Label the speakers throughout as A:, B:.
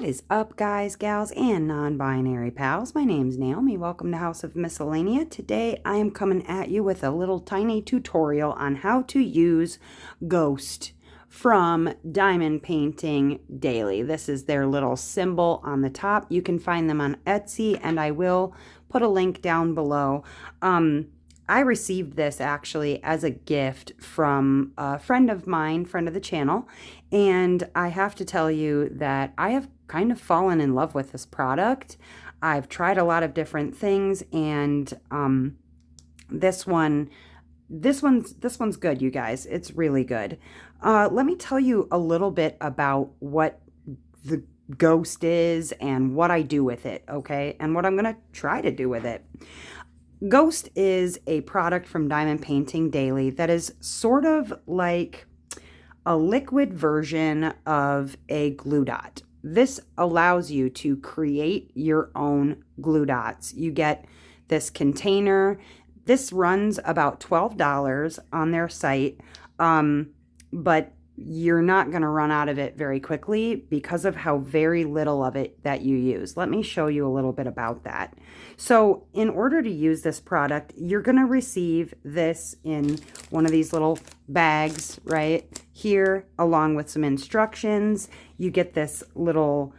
A: What is up, guys, gals, and non-binary pals? My name's Naomi. Welcome to House of Miscellania. Today I am coming at you with a little tiny tutorial on how to use Ghost from Diamond Painting Daily. This is their little symbol on the top. You can find them on Etsy, and I will put a link down below. I received this actually as a gift from a friend of mine, friend of the channel, and I have to tell you that I have kind of fallen in love with this product. I've tried a lot of different things, and this one's good, you guys. It's really good. Let me tell you a little bit about what the Ghost is and what I do with it, okay? And what I'm going to try to do with it. Ghost is a product from Diamond Painting Daily that is sort of like a liquid version of a glue dot. This allows you to create your own glue dots. You get this container. This runs about $12 on their site, but you're not going to run out of it very quickly because of how very little of it that you use. Let me show you a little bit about that. So in order to use this product, you're going to receive this in one of these little bags right here, along with some instructions. You get this little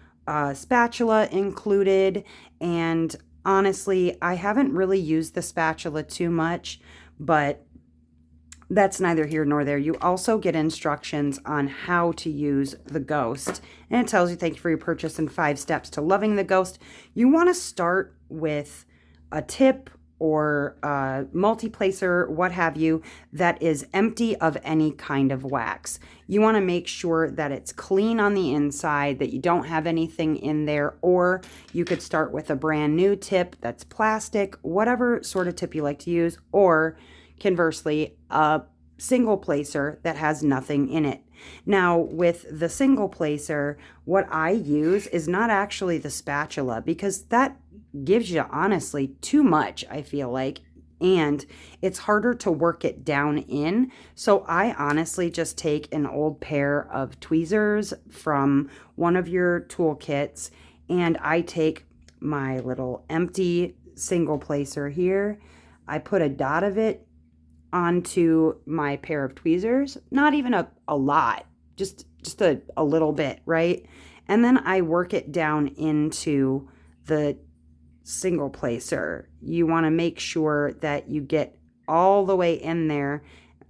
A: spatula included, and honestly, I haven't really used the spatula too much, but that's neither here nor there. You also get instructions on how to use the Ghost. And it tells you, thank you for your purchase and 5 steps to loving the Ghost. You want to start with a tip or a multi-placer, what have you, that is empty of any kind of wax. You want to make sure that it's clean on the inside, that you don't have anything in there, or you could start with a brand new tip that's plastic, whatever sort of tip you like to use, or conversely, a single placer that has nothing in it. Now, with the single placer, what I use is not actually the spatula, because that gives you, honestly, too much, I feel like, and it's harder to work it down in. So I honestly just take an old pair of tweezers from one of your toolkits, and I take my little empty single placer here. I put a dot of it onto my pair of tweezers, not even a lot, just a little bit, right? And then I work it down into the single placer. You want to make sure that you get all the way in there,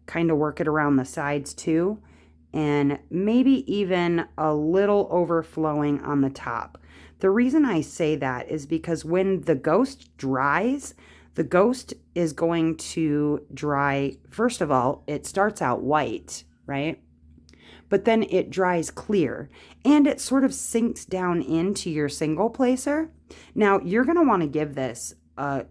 A: kind of work it around the sides too, and maybe even a little overflowing on the top. The reason I say that is because when the Ghost dries, the Ghost is going to dry, first of all, it starts out white, right? But then it dries clear, and it sort of sinks down into your single placer. Now, you're going to want to give this, I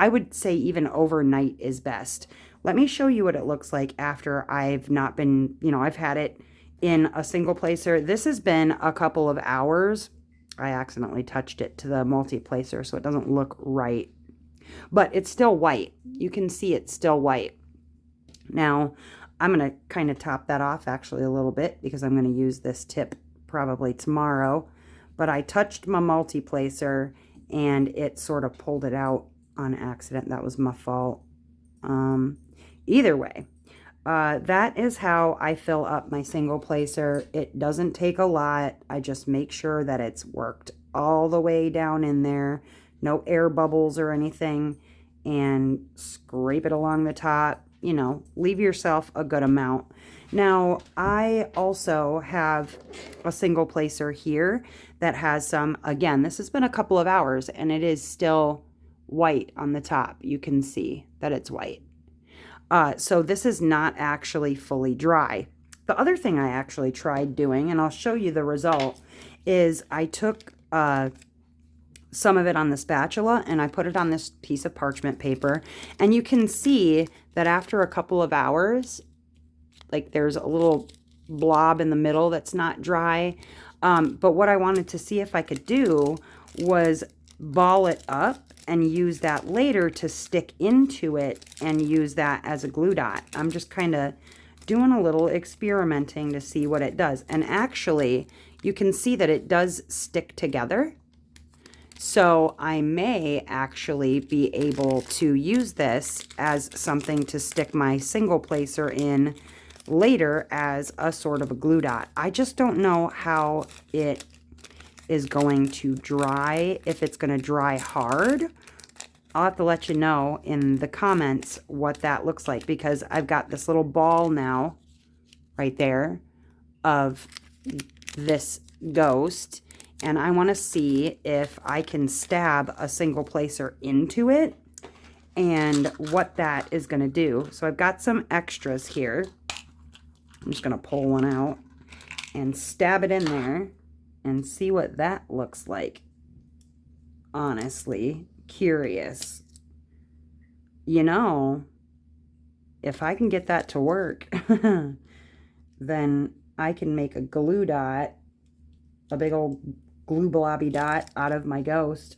A: would say even overnight is best. Let me show you what it looks like after I've not been, I've had it in a single placer. This has been a couple of hours. I accidentally touched it to the multi-placer, so it doesn't look right. But it's still white. You can see it's still white. Now, I'm going to kind of top that off actually a little bit, because I'm going to use this tip probably tomorrow. But I touched my multi-placer and it sort of pulled it out on accident. That was my fault. Either way, that is how I fill up my single placer. It doesn't take a lot. I just make sure that it's worked all the way down in there. No air bubbles or anything, and scrape it along the top. Leave yourself a good amount. Now, I also have a single placer here that has some, again, this has been a couple of hours, and it is still white on the top. You can see that it's white. So this is not actually fully dry. The other thing I actually tried doing, and I'll show you the result, is I took some of it on the spatula and I put it on this piece of parchment paper, and you can see that after a couple of hours, like there's a little blob in the middle that's not dry. But what I wanted to see if I could do was ball it up and use that later to stick into it and use that as a glue dot. I'm just kind of doing a little experimenting to see what it does. And actually, you can see that it does stick together. So I may actually be able to use this as something to stick my single placer in later as a sort of a glue dot. I just don't know how it is going to dry, if it's going to dry hard. I'll have to let you know in the comments what that looks like, because I've got this little ball now right there of this ghost, and I want to see if I can stab a single placer into it and what that is going to do. So I've got some extras here. I'm just going to pull one out and stab it in there and see what that looks like. Honestly, curious. You know, if I can get that to work, then I can make a glue dot, a big old glue blobby dot out of my ghost.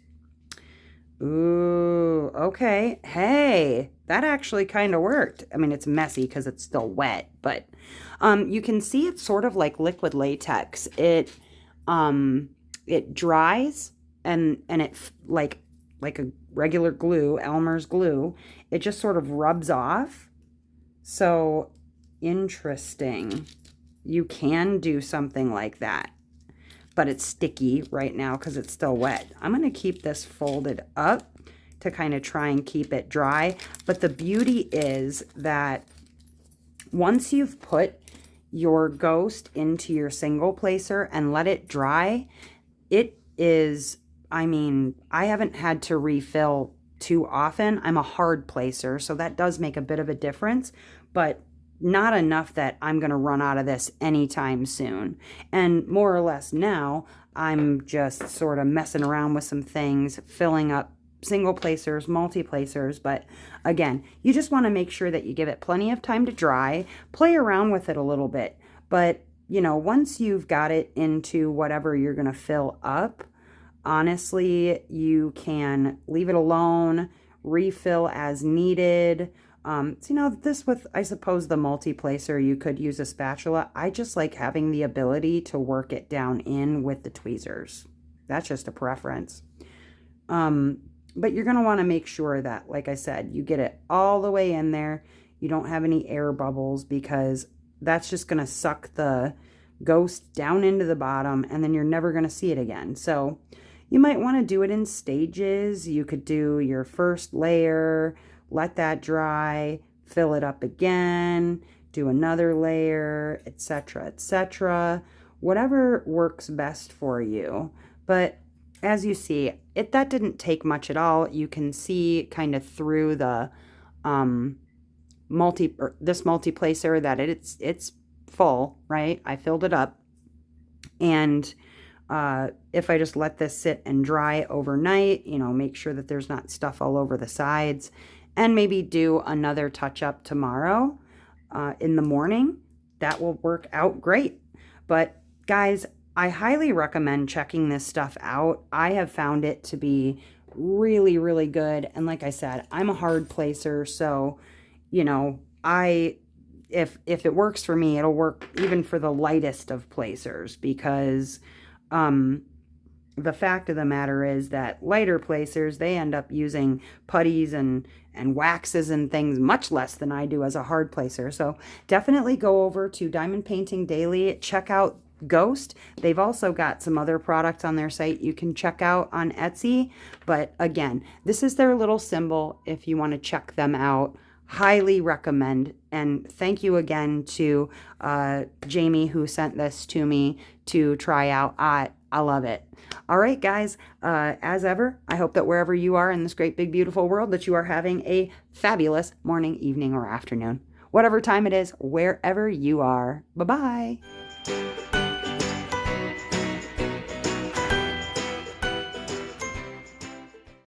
A: Ooh, okay. Hey, that actually kind of worked. I mean, it's messy because it's still wet, but you can see it's sort of like liquid latex. It dries and it like a regular glue, Elmer's glue, it just sort of rubs off. So interesting. You can do something like that, but it's sticky right now because it's still wet. I'm going to keep this folded up to kind of try and keep it dry. But the beauty is that once you've put your ghost into your single placer and let it dry, it is, I mean, I haven't had to refill too often. I'm a hard placer, so that does make a bit of a difference, but not enough that I'm going to run out of this anytime soon. And more or less now, I'm just sort of messing around with some things, filling up single placers, multi placers. But again, you just want to make sure that you give it plenty of time to dry, play around with it a little bit. But, you know, once you've got it into whatever you're going to fill up, honestly, you can leave it alone, refill as needed. So, you know, this with, I suppose, the multi-placer, you could use a spatula. I just like having the ability to work it down in with the tweezers. That's just a preference. But you're going to want to make sure that, like I said, you get it all the way in there. You don't have any air bubbles, because that's just going to suck the ghost down into the bottom, and then you're never going to see it again. So you might want to do it in stages. You could do your first layer, let that dry, fill it up again, do another layer, etc., etc. Whatever works best for you. But as you see, that didn't take much at all. You can see kind of through the this multi-placer that it's full, right? I filled it up. And if I just let this sit and dry overnight, you know, make sure that there's not stuff all over the sides, and maybe do another touch up tomorrow in the morning, that will work out great. But guys, I highly recommend checking this stuff out. I have found it to be really, really good. And like I said, I'm a hard placer, so, you know, if it works for me, it'll work even for the lightest of placers, because the fact of the matter is that lighter placers, they end up using putties and waxes and things much less than I do as a hard placer. So definitely go over to Diamond Painting Daily, check out Ghost. They've also got some other products on their site you can check out on Etsy. But again, this is their little symbol if you want to check them out. Highly recommend. And thank you again to Jamie, who sent this to me to try out. I love it. All right, guys, as ever, I hope that wherever you are in this great, big, beautiful world, that you are having a fabulous morning, evening, or afternoon. Whatever time it is, wherever you are. Bye-bye.